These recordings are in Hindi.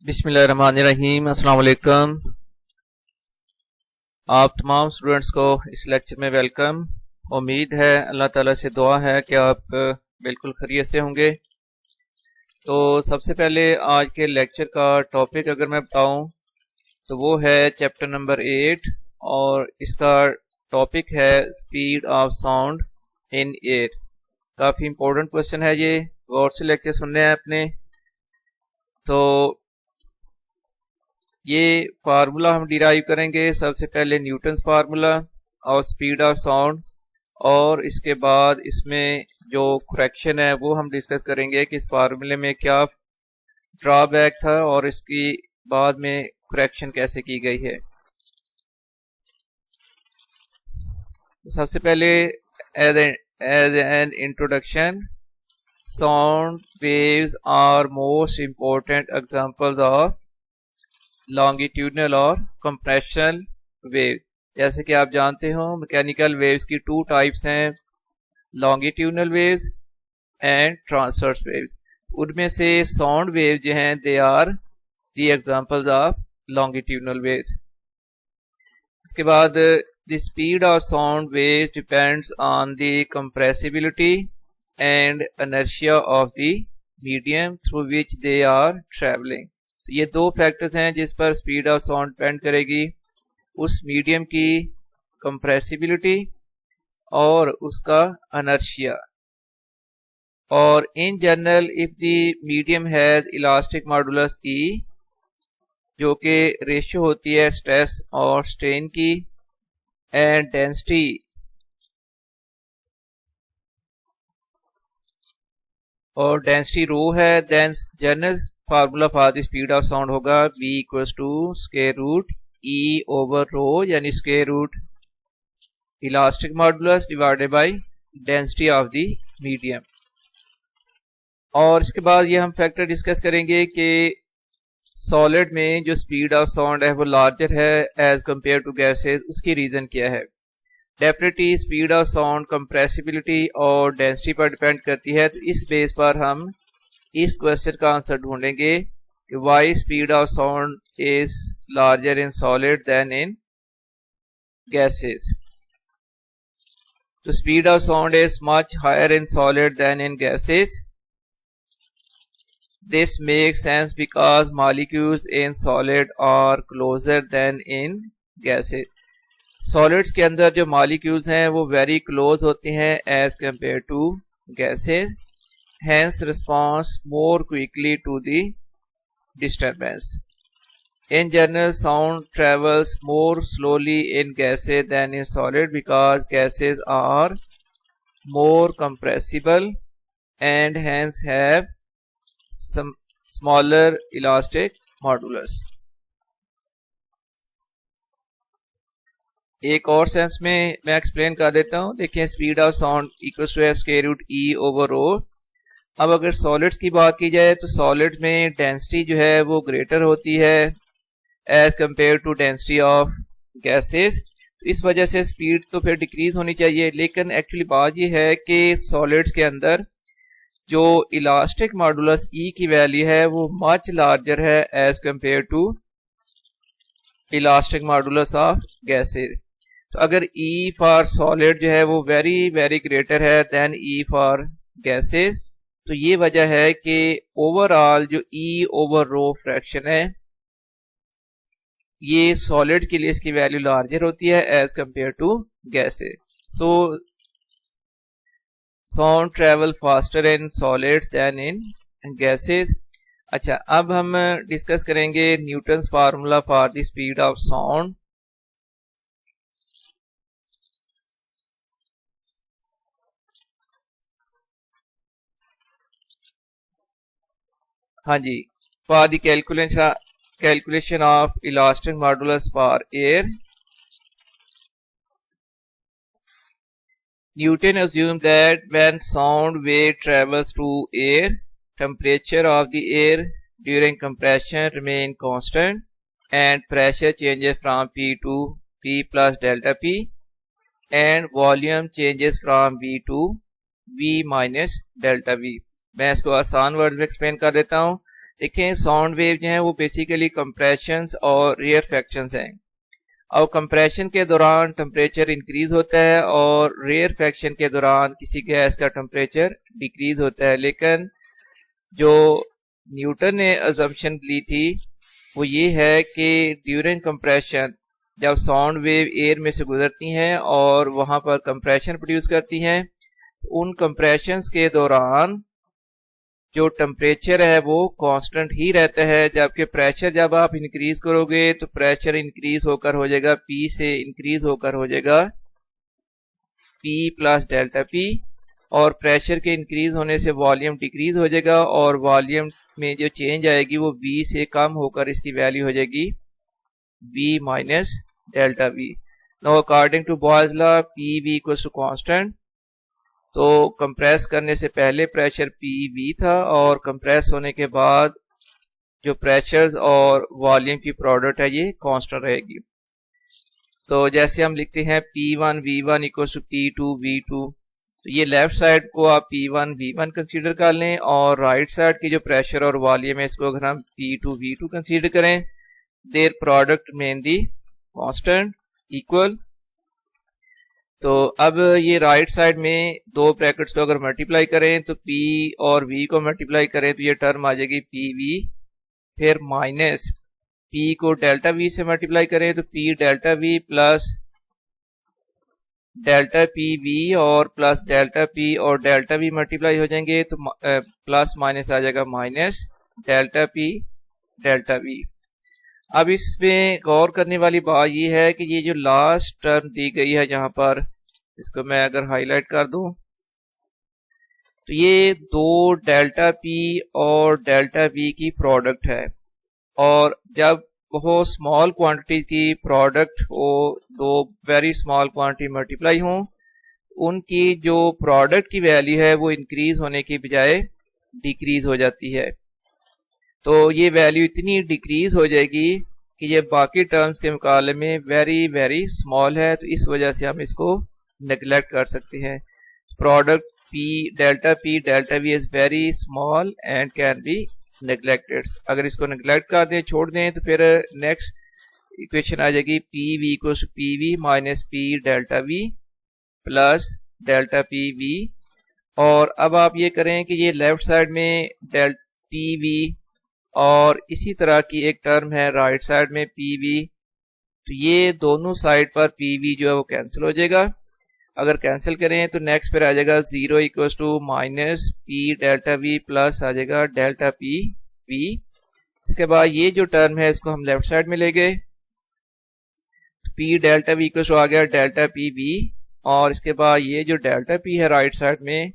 बिस्मिल्लाहिर्रहमानिर्रहीम। अस्सलाम वालेकुम। आप तमाम स्टूडेंट्स को इस लेक्चर में वेलकम। उम्मीद है, अल्लाह ताला से दुआ है कि आप बिल्कुल खैरियत से होंगे। तो सबसे पहले आज के लेक्चर का टॉपिक अगर मैं बताऊं तो वो है चैप्टर नंबर 8 और इसका टॉपिक है speed of sound in air. काफ़ी इंपॉर्टेंट क्वेश्चन है ये, गौर से लेक्चर सुनने हैं अपने। तो ये फार्मूला हम डिराइव करेंगे, सबसे पहले न्यूटन्स फार्मूला और स्पीड ऑफ साउंड, और इसके बाद इसमें जो करेक्शन है वो हम डिस्कस करेंगे कि इस फार्मूले में क्या ड्रॉबैक था और इसकी बाद में करेक्शन कैसे की गई है। सबसे पहले as an introduction, sound waves are most important examples of longitudinal और कंप्रेशनल वेव। जैसे कि आप जानते हो मैकेनिकल वेव्स की टू टाइप्स हैं, longitudinal waves and transverse waves. उनमें से साउंड वेव जो हैं they are the examples of longitudinal waves. उसके बाद the speed of sound wave depends on the compressibility and inertia of the medium through which they are travelling. तो ये दो फैक्टर्स हैं जिस पर स्पीड ऑफ साउंड डिपेंड करेगी, उस मीडियम की कंप्रेसिबिलिटी और उसका इनर्शिया। और in general if the medium has elastic modulus E, जो कि रेशियो होती है स्ट्रेस और स्ट्रेन की, एंड डेंसिटी और डेंसिटी रो है, then general formula for the speed of sound होगा v equals to square root e over rho, यानी square root elastic modulus divided by density of the medium. और इसके बाद ये हम फैक्टर डिस्कस करेंगे कि सॉलिड में जो स्पीड ऑफ साउंड है वो लार्जर है एज कंपेयर टू गैसेस। उसकी रीजन क्या है? Definitely speed of sound compressibility और डेंसिटी पर डिपेंड करती है। तो इस बेस पर हम इस क्वेश्चन का आंसर ढूंढेंगे कि why speed of sound is larger in solid than in gases. तो speed of sound is much higher in solid than in gases. This makes sense because molecules in solid are closer than in gases. Solids के अंदर जो मॉलिक्यूल्स हैं वो वेरी क्लोज होते हैं as compare to gases, hence responds more quickly to the disturbance. In general, sound travels more slowly in gases than in solid because gases are more compressible and hence have some smaller elastic modulus. एक और सेंस में मैं एक्सप्लेन कर देता हूं। देखिए, speed of sound equals to square root E over rho. अब अगर सॉलिड्स की बात की जाए तो सॉलिड्स में डेंसिटी जो है वो ग्रेटर होती है as compare to density of gases. इस वजह से स्पीड तो फिर डिक्रीज होनी चाहिए, लेकिन एक्चुअली बात ये है कि सॉलिड्स के अंदर जो इलास्टिक मॉडुलस ई की वैल्यू है वो मच लार्जर है as compare to elastic modulus of gases. तो अगर ई फॉर सॉलिड जो है वो वेरी वेरी ग्रेटर है देन ई फॉर गैसेस, तो ये वजह है कि ओवरऑल जो ई ओवर रो फ्रैक्शन है ये सॉलिड के लिए इसकी वैल्यू लार्जर होती है as compare to gases. So sound travel faster in solids than in gases. अच्छा, अब हम डिस्कस करेंगे Newton's formula for the speed of sound. हाँ जी, for the calculation of elastic modulus for air, Newton assumed that when sound wave travels through air, temperature of the air during compression remain constant and pressure changes from P to P plus delta P and volume changes from V to V minus delta V। मैं इसको आसान वर्ड में एक्सप्लेन कर देता हूँ। देखें साउंड वेव जो है वो बेसिकली कंप्रेशंस और रेयरफैक्शंस हैं। और कंप्रेशन के दौरान टेम्परेचर इंक्रीज होता है और रेयरफैक्शन के दौरान किसी गैस का टेम्परेचर डिक्रीज होता है। लेकिन जो न्यूटन ने अजम्पशन ली थी वो ये है कि ड्यूरिंग कंप्रेशन जब साउंड वेव एयर में से गुजरती हैं और वहां पर कंप्रेशन प्रोड्यूस करती हैं, उन कंप्रेशंस के दौरान जो टेम्परेचर है वो कांस्टेंट ही रहता है, जबकि प्रेशर जब आप इंक्रीज करोगे तो प्रेशर इंक्रीज होकर हो जाएगा P से इंक्रीज होकर हो जाएगा P प्लस डेल्टा P, और प्रेशर के इंक्रीज होने से वॉल्यूम डिक्रीज हो जाएगा और वॉल्यूम में जो चेंज आएगी वो V से कम होकर इसकी वैल्यू हो जाएगी V minus delta V। Now according to Boyle's law PV equals to constant, तो कंप्रेस करने से पहले प्रेशर PV था और कंप्रेस होने के बाद जो प्रेशर्स और वॉल्यूम की प्रोडक्ट है ये कांस्टेंट रहेगी। तो जैसे हम लिखते हैं P1 V1 equals to P2 V2, तो ये लेफ्ट साइड को आप P1 V1 कंसीडर कर लें और राइट साइड की जो प्रेशर और वॉल्यूम है इसको अगर हम P2 V2 कंसीडर करें, their product main the constant equal. तो अब ये राइट साइड में दो ब्रैकेट्स को अगर मल्टीप्लाई करें तो P और V को मल्टीप्लाई करें तो ये टर्म आ जाएगी PV, फिर माइनस P को डेल्टा V से मल्टीप्लाई करें तो P delta V plus delta PV और प्लस डेल्टा P और डेल्टा V मल्टीप्लाई हो जाएंगे तो प्लस माइनस आ जाएगा minus delta P delta V। अब इसमें गौर करने वाली बात यह है कि ये जो लास्ट टर्म दी गई है यहाँ पर, इसको मैं अगर हाईलाइट कर दूं तो ये दो डेल्टा P और डेल्टा V की प्रोडक्ट है, और जब बहुत स्मॉल क्वांटिटी की प्रोडक्ट हो, दो वेरी स्मॉल क्वांटिटी मल्टीप्लाई हो, उनकी जो प्रोडक्ट की वैल्यू है वो इंक्रीज होने की बजाय डिक्रीज हो जाती है। तो ये वैल्यू इतनी डिक्रीज हो जाएगी कि ये बाकी टर्म्स के मुकाबले में वेरी वेरी स्मॉल है, तो इस वजह से हम इसको नेग्लेक्ट कर सकते हैं। Product P delta V is very small and can be neglected. अगर इसको नेग्लेक्ट कर दें, छोड़ दें, तो फिर नेक्स्ट इक्वेशन आ जाएगी PV equals to PV minus P delta V plus delta PV। और अब आप ये करें कि ये लेफ्ट साइड में PV और इसी तरह की एक टर्म है राइट साइड में PV, तो ये दोनों साइड पर PV जो है वो कैंसिल हो जाएगा। अगर कैंसिल करें तो नेक्स्ट पर आ जाएगा 0 equals to minus P delta V plus आ जाएगा डेल्टा PV। इसके बाद ये जो टर्म है इसको हम लेफ्ट साइड में ले गए, P delta V equals to आ गया डेल्टा PV, और इसके बाद ये जो डेल्टा P है राइट साइड में,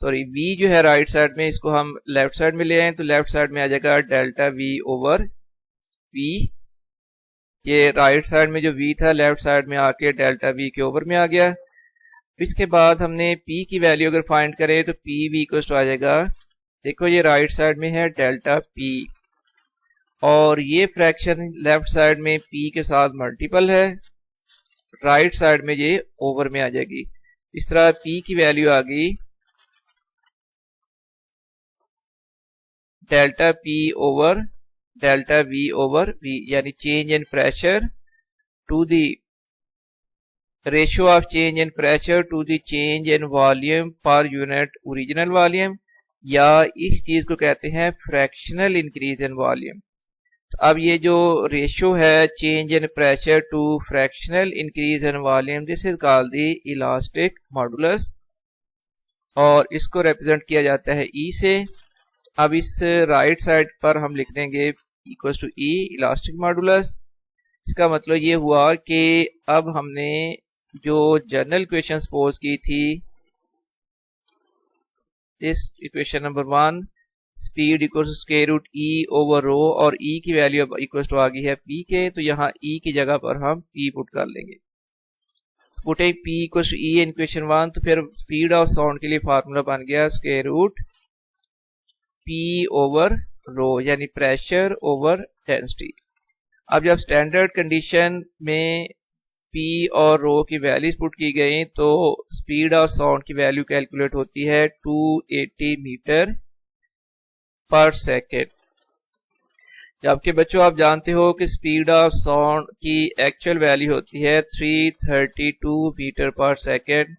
सॉरी V जो है राइट साइड में, इसको हम लेफ्ट साइड में ले आए तो लेफ्ट साइड में आ जाएगा डेल्टा V ओवर V। ये राइट साइड में जो V था लेफ्ट साइड में आके डेल्टा V के ओवर में आ गया। इसके बाद हमने P की वैल्यू अगर फाइंड करें तो PV इक्वल्स टू आ जाएगा, देखो ये राइट साइड में है डेल्टा P और ये फ्रैक्शन लेफ्ट साइड में P के साथ मल्टीपल है, राइट साइड में ये ओवर में आ जाएगी। इस तरह P की वैल्यू आ गई delta P over delta V over V, यानी change in pressure to the ratio of change in pressure to the change in volume per unit original volume, या इस चीज को कहते हैं फ्रैक्शनल इंक्रीज इन वॉल्यूम। तो अब ये जो रेशियो है change in pressure to fractional increase in volume, this is called the elastic modulus, और इसको रिप्रेजेंट किया जाता है E से। अब इस राइट साइड पर हम लिख देंगे equals to E elastic modulus. इसका मतलब ये हुआ कि अब हमने जो जनरल इक्वेशन पोज की थी, इस equation number 1 speed equals to square root E over rho, और E की वैल्यू अब इक्वल्स टू आ गई है P के, तो यहाँ E की जगह पर हम P पुट कर लेंगे। Putting P equals to E in equation 1, तो फिर स्पीड ऑफ साउंड के लिए फार्मूला बन गया square root P over rho, यानी प्रेशर ओवर डेंसिटी। अब जब स्टैंडर्ड कंडीशन में P और रो की वैल्यूज पुट की गई तो स्पीड ऑफ साउंड की वैल्यू कैलकुलेट होती है 280 मीटर पर सेकेंड। जबकि बच्चों आप जानते हो कि स्पीड ऑफ साउंड की एक्चुअल वैल्यू होती है 332 मीटर पर सेकेंड।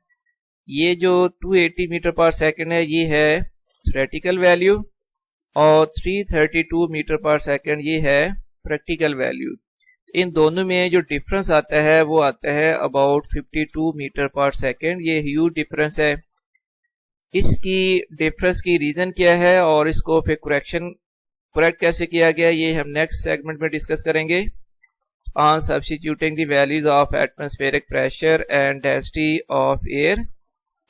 ये जो 280 मीटर पर सेकेंड है ये है थ्योरेटिकल वैल्यू, और 332 मीटर पर सेकेंड ये है प्रैक्टिकल वैल्यू। इन दोनों में जो डिफरेंस आता है वो आता है अबाउट 52 मीटर पर सेकेंड। ये ह्यूज डिफरेंस है। इसकी डिफरेंस की रीजन क्या है और इसको फिर करेक्ट कैसे किया गया ये हम नेक्स्ट सेगमेंट में डिस्कस करेंगे। On substituting the values of atmospheric pressure and density of air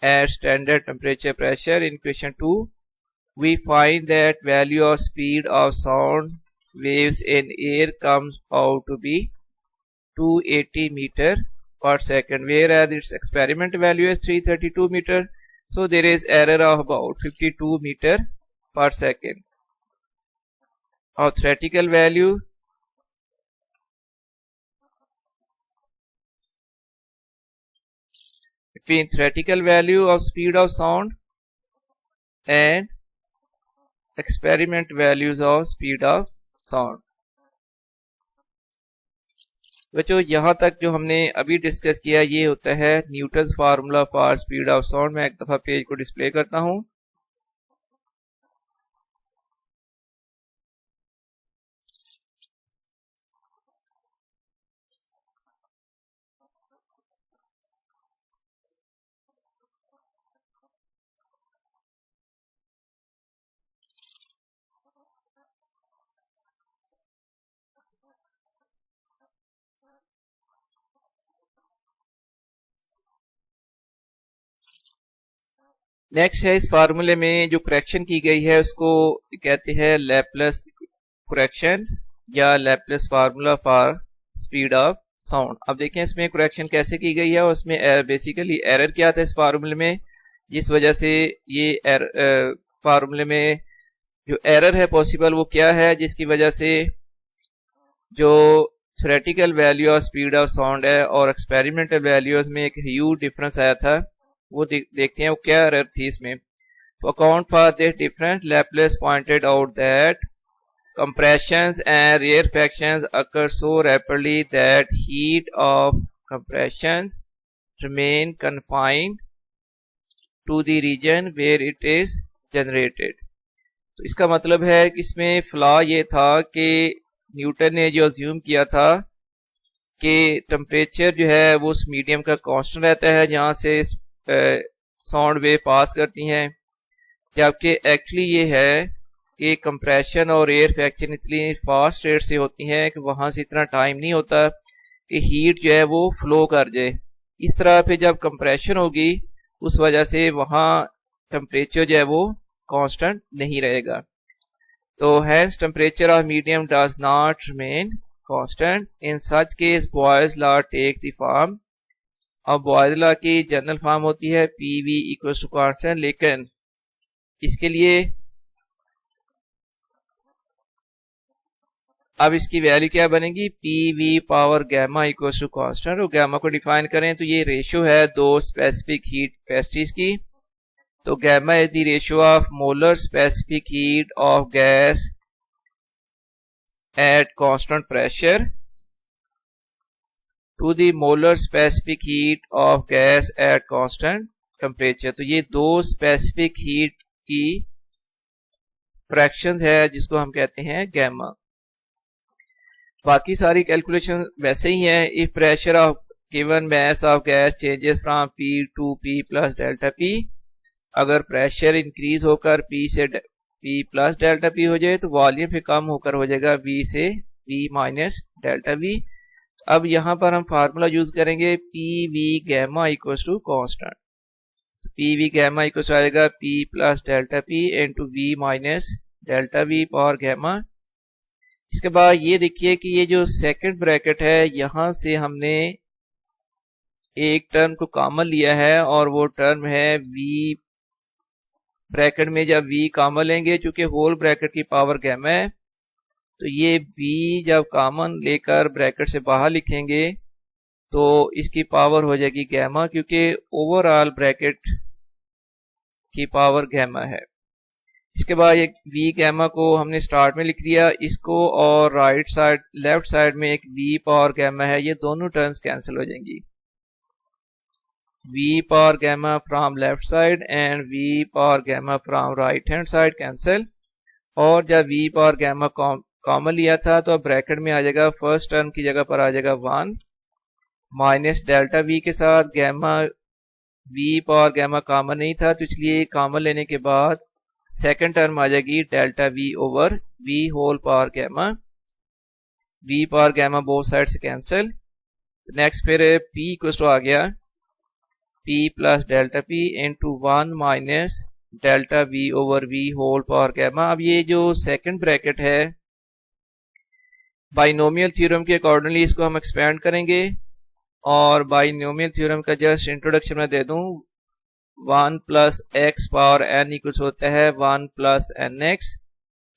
at standard temperature pressure in question 2, we find that value of speed of sound waves in air comes out to be 280 meter per second, whereas its experimental value is 332 meter. So there is error of about 52 meter per second. Our theoretical value between theoretical value of speed of sound and experiment values of speed of sound। बच्चों यहाँ तक जो हमने अभी डिस्कस किया ये होता है Newton's formula for speed of sound. मैं एक दफा पेज को डिस्प्ले करता हूँ। नेक्स्ट है इस फार्मूले में जो करेक्शन की गई है उसको कहते हैं लैपलेस करेक्शन या Laplace formula for speed of sound. अब देखें इसमें करेक्शन कैसे की गई है और उसमें बेसिकली एरर क्या था इस फार्मूले में, जिस वजह से ये फार्मूले में जो एरर है पॉसिबल वो क्या है, जिसकी वजह से जो theoretical value of speed of sound है और एक्सपेरिमेंटल वैल्यूज में एक ह्यूज डिफरेंस आया था। वो देखते हैं वो क्या एरर थी इसमें। तो account for this difference Laplace pointed out that compressions and rarefactions occur so rapidly that heat of compressions remain confined to the region where it is generated। तो इसका मतलब है कि इसमें फ्लॉ ये था कि न्यूटन ने जो अज्यूम किया था कि टेम्परेचर जो है वो उस मीडियम का कांस्टेंट रहता है जहां से साउंड वेव पास करती हैं, जबकि एक्चुअली ये है कि कंप्रेशन और एयर फैक्शन इतनी फास्ट रेट से होती हैं कि वहां से इतना टाइम नहीं होता कि हीट जो है वो फ्लो कर जाए। इस तरह पे जब कंप्रेशन होगी उस वजह से वहां टेम्परेचर जो है वो कांस्टेंट नहीं रहेगा। तो hence temperature of medium does not remain constant. In such case Boyle's law take the form. अब बॉयज लॉ की जनरल फॉर्म होती है पीवी इक्वल टू कांस्टेंट, लेकिन इसके लिए अब इसकी वैल्यू क्या बनेगी, P V power gamma equal to constant. और गैमा को डिफाइन करें तो ये रेशियो है दो स्पेसिफिक हीट कैपेसिटीज की। तो gamma is the ratio of molar specific heat of gas at constant pressure to the molar specific heat of gas at constant temperature. तो ये दो स्पेसिफिक हीट की फ्रैक्शन है जिसको हम कहते हैं गैमा। बाकी सारी कैलकुलेशन वैसे ही है। If pressure of given mass of gas changes from P to P plus delta P, अगर प्रेशर इंक्रीज होकर पी से पी प्लस डेल्टा पी हो जाए तो वॉल्यूम फिर कम होकर हो जाएगा वी से वी माइनस डेल्टा वी। अब यहां पर हम फार्मूला यूज करेंगे P V gamma equal to constant. P V gamma equal आएगा P plus delta P into V minus delta V power gamma. इसके बाद ये देखिए कि ये जो सेकंड ब्रैकेट है यहां से हमने एक टर्म को कॉमन लिया है और वो टर्म है वी। ब्रैकेट में जब वी कॉमन लेंगे चूंकि होल ब्रैकेट की पावर गैमा है तो ये वी जब कॉमन लेकर ब्रैकेट से बाहर लिखेंगे तो इसकी पावर हो जाएगी गैमा, क्योंकि ओवरऑल ब्रैकेट की पावर गैमा है। इसके बाद एक वी गैमा को हमने स्टार्ट में लिख दिया इसको, और राइट साइड लेफ्ट साइड में एक वी पावर गैमा है, ये दोनों टर्म्स कैंसिल हो जाएंगी। V power gamma from left side and V power gamma from right hand side cancel. और जब वी पावर गैमा कॉमन लिया था तो अब ब्रैकेट में आ जाएगा, फर्स्ट टर्म की जगह पर आ जाएगा 1 माइनस डेल्टा वी के साथ gamma V power gamma common नहीं था तो इसलिए कॉमन लेने के बाद सेकंड टर्म आ जाएगी delta V over V whole power gamma, V power gamma both side से कैंसिल। तो नेक्स्ट फिर p इक्वल टू आ गया p plus delta p into 1 minus delta V over V whole power gamma. अब ये जो सेकंड ब्रैकेट है बाइनोमियल थ्योरम के अकॉर्डिंगली इसको हम एक्सपेंड करेंगे, और बाइनोमियल थ्योरम का जस्ट इंट्रोडक्शन में दे दूं, 1 plus x power n equal होता है 1 plus n x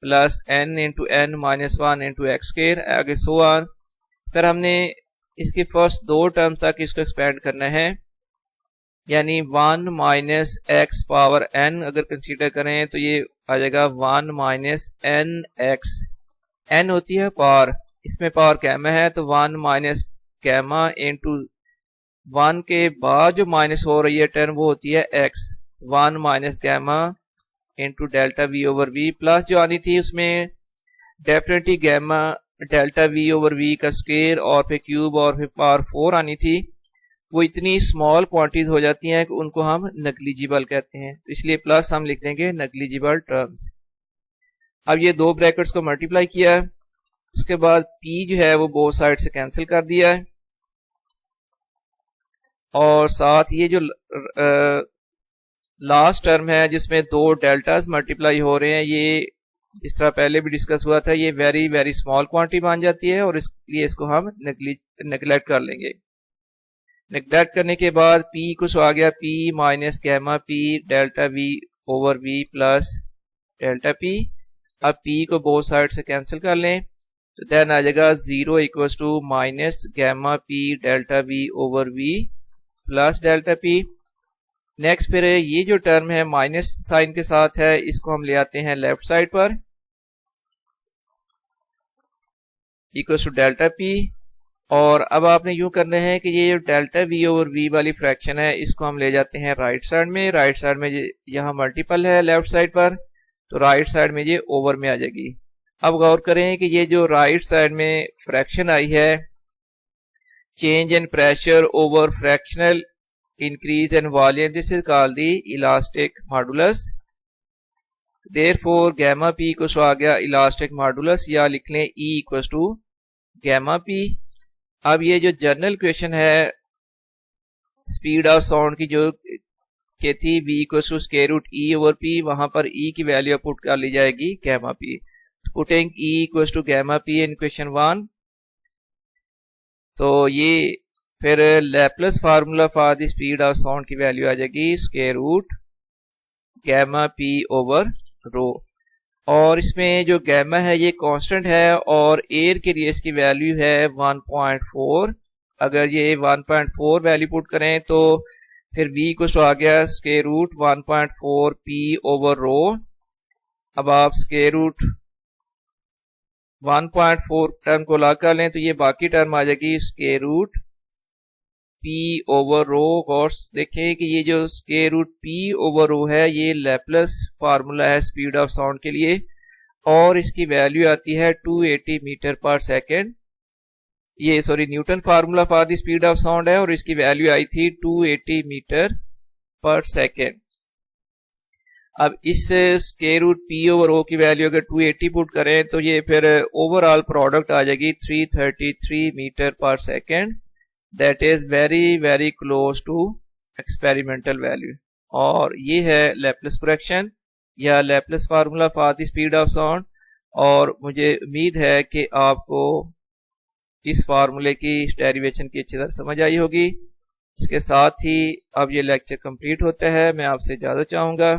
plus n into n minus 1 into x square, आगे सो ऑन। फिर हमने इसके फर्स्ट दो टर्म तक इसको एक्सपेंड करना है, यानी 1 माइनस एक्स पावर n अगर कंसीडर करें तो ये आ जाएगा 1 माइनस एन एक्स, n होती है पावर, इसमें पावर गैमा है तो 1 माइनस गैमा इंटू 1 के बाद जो माइनस हो रही है टर्म वो होती है x, 1 minus gamma into delta V over V, plus जो आनी थी उसमें definitely gamma delta V over V का स्क्वायर और फिर क्यूब और फिर पावर 4 आनी थी। वो इतनी स्मॉल क्वांटिटीज हो जाती हैं कि उनको हम नेग्लिजिबल कहते हैं, तो इसलिए प्लस हम लिख देंगे नेग्लिजिबल टर्म्स। अब ये दो ब्रैकेट्स को मल्टीप्लाई किया, उसके बाद p जो है वो बोथ साइड से कैंसिल कर दिया है, और साथ ये जो लास्ट टर्म है जिसमें दो डेल्टास मल्टीप्लाई हो रहे हैं, ये जिस तरह पहले भी डिस्कस हुआ था ये वेरी वेरी स्मॉल क्वांटिटी मान जाती है, और इसलिए इसको हम नेग्लेक्ट कर लेंगे। नेग्लेक्ट करने के बाद p कुछ आ गया p minus gamma p delta v over v plus delta p। अब p को बोथ साइड से कैंसिल कर लें तो देन आ जाएगा 0 equals to minus gamma p delta v over v plus delta p। Next फिर ये जो टर्म है माइनस साइन के साथ है, इसको हम ले आते हैं लेफ्ट साइड पर, इक्वल्स टू डेल्टा p। और अब आपने यूं करना है कि ये जो डेल्टा v ओवर v वाली फ्रैक्शन है इसको हम ले जाते हैं राइट साइड में, राइट साइड में यहाँ मल्टीपल है लेफ्ट साइड पर, तो राइट साइड में ये ओवर में आ जाएगी। अब गौर करें कि ये जो राइट साइड में फ्रैक्शन आई है, change in pressure over fractional increase in volume, this is called the elastic modulus, therefore gamma p को आ गया elastic modulus, या लिख लें E equals to gamma p। अब ये जो जनरल इक्वेशन है स्पीड ऑफ साउंड की जो के थी v equals to square root E over p, वहां पर E की वैल्यू पुट कर ली जाएगी gamma p, putting E equals to gamma p in equation 1। तो ये फिर Laplace formula for the speed of sound की वैल्यू आ जाएगी square root gamma p over rho, और इसमें जो गैमा है ये कांस्टेंट है और एयर के लिए इसकी वैल्यू है 1.4। अगर ये 1.4 वैल्यू पुट करें तो फिर v को आ गया square root 1.4 p over rho. अब आप स्क्वायर रूट 1.4 टर्म को ला कर लें तो ये बाकी टर्म आ जाएगी square root p over rho. और देखें कि ये जो स्क्वायर रूट p ओवर रो है ये लैप्लेस फार्मूला है स्पीड ऑफ साउंड के लिए, और इसकी वैल्यू आती है 280 मीटर पर सेकेंड। ये sorry Newton formula for the speed of sound है और इसकी वैल्यू आई थी 280 मीटर पर सेकेंड। अब इस square root p over o की वैल्यू अगर 280 पुट करें तो ये फिर ओवरऑल प्रोडक्ट आ जाएगी 333 मीटर पर second, that is very very close to experimental value. और ये है लैप्लेस करेक्शन या Laplace formula for the speed of sound, और मुझे उम्मीद है कि आपको इस फार्मूले की डेरिवेशन की अच्छी तरह समझ आई होगी। इसके साथ ही अब ये लेक्चर कंप्लीट होता है, मैं आपसे इजाजत चाहूंगा।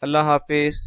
अल्लाह हाफिज।